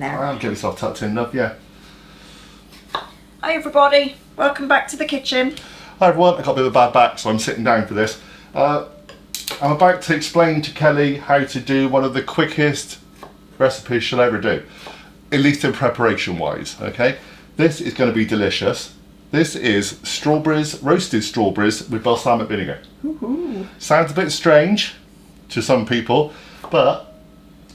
there. I'll get yourself tucked in, love, yeah. Hi everybody, welcome back to the kitchen. Hi everyone, I've got a bit of a bad back, so I'm sitting down for this. I'm about to explain to Kelly how to do one of the quickest recipes she'll ever do, at least in preparation wise, okay? This is going to be delicious. This is strawberries, roasted strawberries with balsamic vinegar. Ooh. Sounds a bit strange to some people, but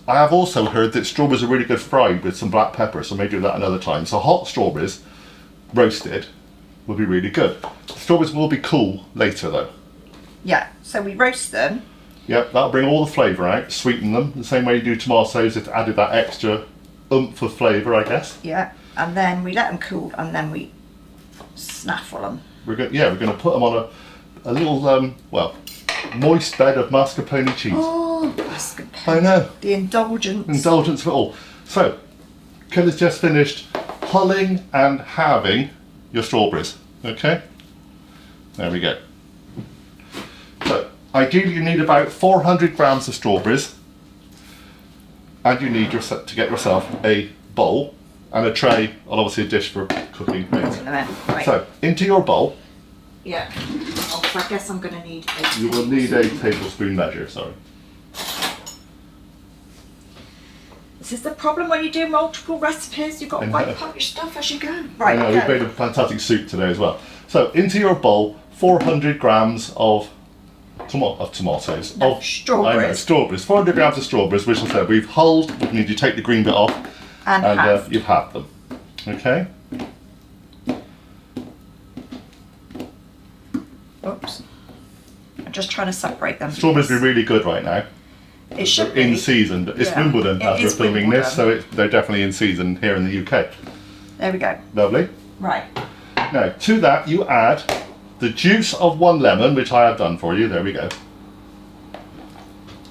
I have also heard that strawberries are really good fried with some black pepper, so maybe do that another time. So hot strawberries, roasted, will be really good. Strawberries will be cool later though. Yeah, so we roast them. Yep, that'll bring all the flavour out, sweeten them, the same way you do tomatoes, it's added that extra oomph of flavour, I guess. Yeah, and then we let them cool and then we snaffle them. We're going to put them on a little, well, moist bed of mascarpone cheese. Oh, mascarpone. I know. The indulgence. Indulgence for all. So, Kelly's just finished hulling and halving your strawberries, okay? There we go. So, ideally you need about 400 grams of strawberries, and you need to get yourself a bowl and a tray, and obviously a dish for cooking things. Right. So, into your bowl, yeah. Oh, I guess I'm going to need a you will need a tablespoon measure, sorry. This is the problem when you do multiple recipes, you've got to wipe up your stuff as you go. Right, I know, we've made a fantastic soup today as well. So, into your bowl, 400 grams of tomatoes. No, of strawberries. I know, strawberries. 400 grams of strawberries, which I said we've hulled, which means you take the green bit off, and you've halved them. Okay? Oops. I'm just trying to separate them. Strawberries be really good right now. It should in be. season. It's Yeah. Wimbledon It as we're is filming Wimbledon. this, so they're definitely in season here in the UK. There we go. Lovely. Right. Now, to that you add the juice of 1 lemon, which I have done for you. There we go.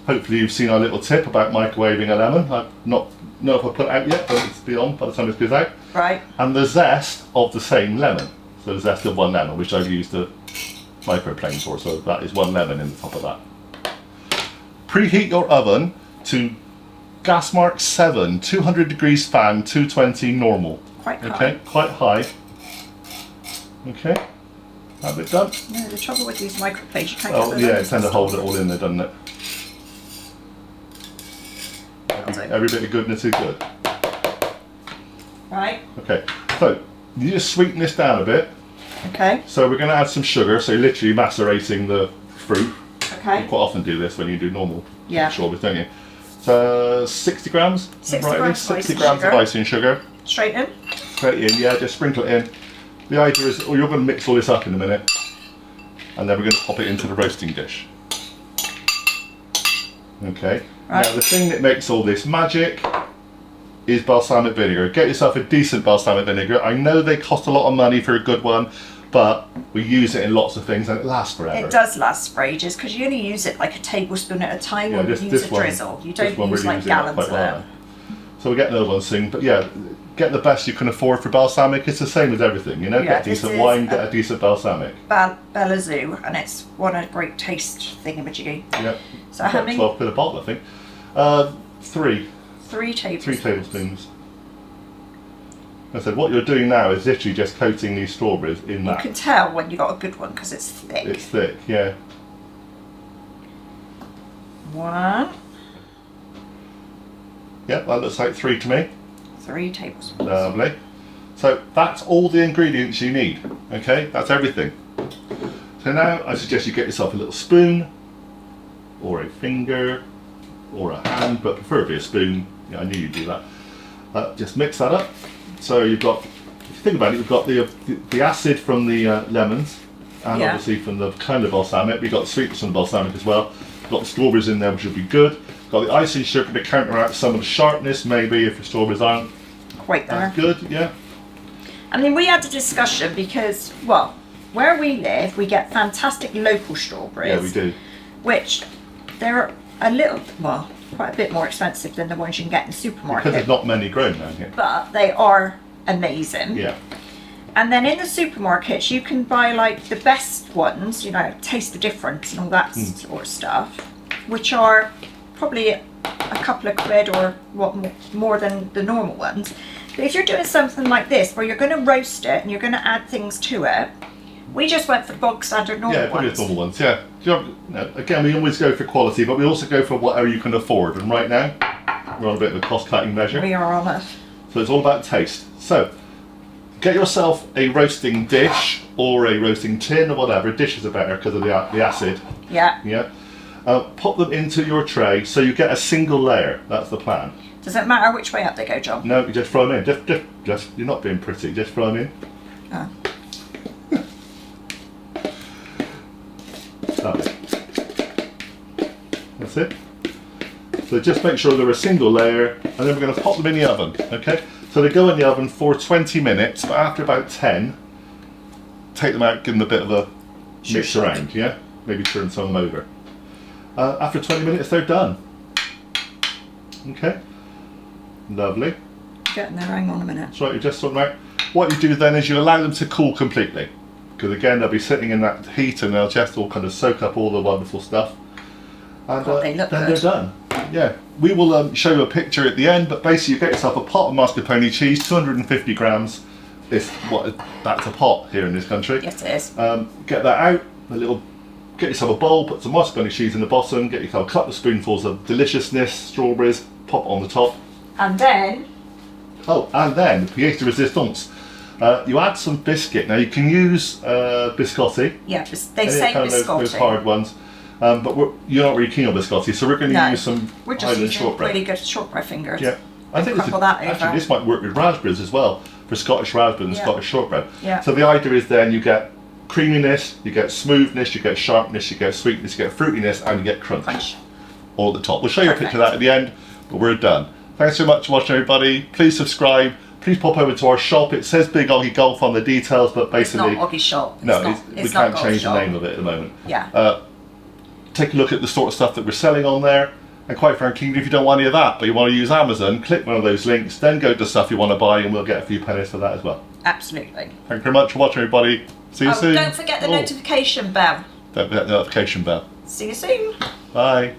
Hopefully you've seen our little tip about microwaving a lemon. I don't know if I put it out yet, but it's beyond by the time this goes out. Right. And the zest of the same lemon. So the zest of 1 lemon, which I've used the microplane for, so that is 1 lemon in the top of that. Preheat your oven to gas mark 7, 200 degrees fan, 220 normal. Quite high. Okay, quite high. Okay, have it done. No, the trouble with these microplates, you can't Oh get yeah, it tends to hold it all in there, doesn't it? Every bit of goodness is good. Right. Okay, so you just sweeten this down a bit. Okay. So we're going to add some sugar, so you're literally macerating the fruit. Okay. You quite often do this when you do normal strawberries, don't you? So 60 grams? 60 grams 60 of grams sugar. of icing sugar. Straight in. Straight in, yeah, just sprinkle it in. The idea is, you're going to mix all this up in a minute, and then we're going to pop it into the roasting dish. Okay. Right. Now the thing that makes all this magic is balsamic vinegar. Get yourself a decent balsamic vinegar. I know they cost a lot of money for a good one, but we use it in lots of things and it lasts forever. It does last for ages because you only use it like a tablespoon at a time when you use a drizzle. You don't use like gallons of it. So we'll get another one soon, but yeah, get the best you can afford for balsamic. It's the same as everything, you know. Yeah, get decent wine, get a decent balsamic. Bella Zoo, and it's one a great taste thingamajiggy. Yeah. So how many? 12 quid a bottle, I think. 3. 3 tablespoons. 3 tablespoons. I said, what you're doing now is literally just coating these strawberries in that. You can tell when you got a good one because it's thick. It's thick, yeah. 1. Yep, that looks like 3 to me. 3 tablespoons. Lovely. So that's all the ingredients you need. Okay, that's everything. So now I suggest you get yourself a little spoon, or a finger, or a hand, but preferably a spoon. Yeah, I knew you'd do that. Just mix that up. So you've got, if you think about it, you've got the acid from the lemons, and obviously from the kind of balsamic. We've got the sweetness from the balsamic as well. You've got the strawberries in there, which will be good. Got the icing sugar to counteract some of the sharpness, maybe, if the strawberries aren't quite there. Good, yeah. I mean, we had a discussion because, well, where we live, we get fantastic local strawberries. Yeah, we do. Which, they're a little, well, quite a bit more expensive than the ones you can get in the supermarket. Because there's not many grown around here. But they are amazing. Yeah. And then in the supermarkets, you can buy like the best ones, you know, taste the difference and all that sort of stuff, which are probably a couple of quid or what more than the normal ones. But if you're doing something like this where you're going to roast it and you're going to add things to it, we just went for bog standard normal ones. Yeah, probably normal ones, yeah. Again, we always go for quality, but we also go for whatever you can afford. And right now, we're on a bit of a cost-cutting measure. We are on it. So it's all about taste. So, get yourself a roasting dish or a roasting tin or whatever. Dishes are better because of the acid. Yeah. Yeah. Pop them into your tray so you get a single layer. That's the plan. Does it matter which way up they go, John? No, you just throw them in. Just you're not being pretty. Just throw them in. Oh. That's it. So just make sure they're a single layer, and then we're going to pop them in the oven. Okay. So they go in the oven for 20 minutes, but after about 10, take them out, give them a bit of a mix around. Yeah. Maybe turn some of them over. After 20 minutes, they're done. Okay. Lovely. Getting there. Hang on a minute. That's right. You just sort them out. What you do then is you allow them to cool completely, because again they'll be sitting in that heat and they'll just all kind of soak up all the wonderful stuff. And They look then good. they're done. Yeah. We will show you a picture at the end, but basically you get yourself a pot of mascarpone cheese, 250 grams. That's a pot here in this country. Yes, it is. Get that out. Get yourself a bowl, put some mascarpone cheese in the bottom, get yourself a couple of spoonfuls of deliciousness, strawberries, pop on the top. And then... Oh, and then, pièce de résistance. You add some biscuit. Now you can use biscotti. Yeah, they say biscotti. Those hard ones. But you're not really keen on biscotti, so we're going to use some We're just Highland using shortbread. really good shortbread fingers. Yeah. I think Crumple this might work with raspberries as well, for Scottish raspberry and Scottish shortbread. Yeah. So the idea is then you get creaminess, you get smoothness, you get sharpness, you get sweetness, you get fruitiness, and you get crunch. All at the top. We'll show you a picture of that at the end, but we're done. Thanks so much for watching, everybody. Please subscribe. Please pop over to our shop. It says Big OGGIE Golf on the details, but basically... It's not OGGIE shop. We can't change the name of it at the moment. Yeah. Take a look at the sort of stuff that we're selling on there. And quite frankly, if you don't want any of that, but you want to use Amazon, click one of those links, then go to stuff you want to buy, and we'll get a few pennies for that as well. Absolutely. Thank you very much for watching, everybody. See you soon. Don't forget the notification bell. Don't forget the notification bell. See you soon. Bye.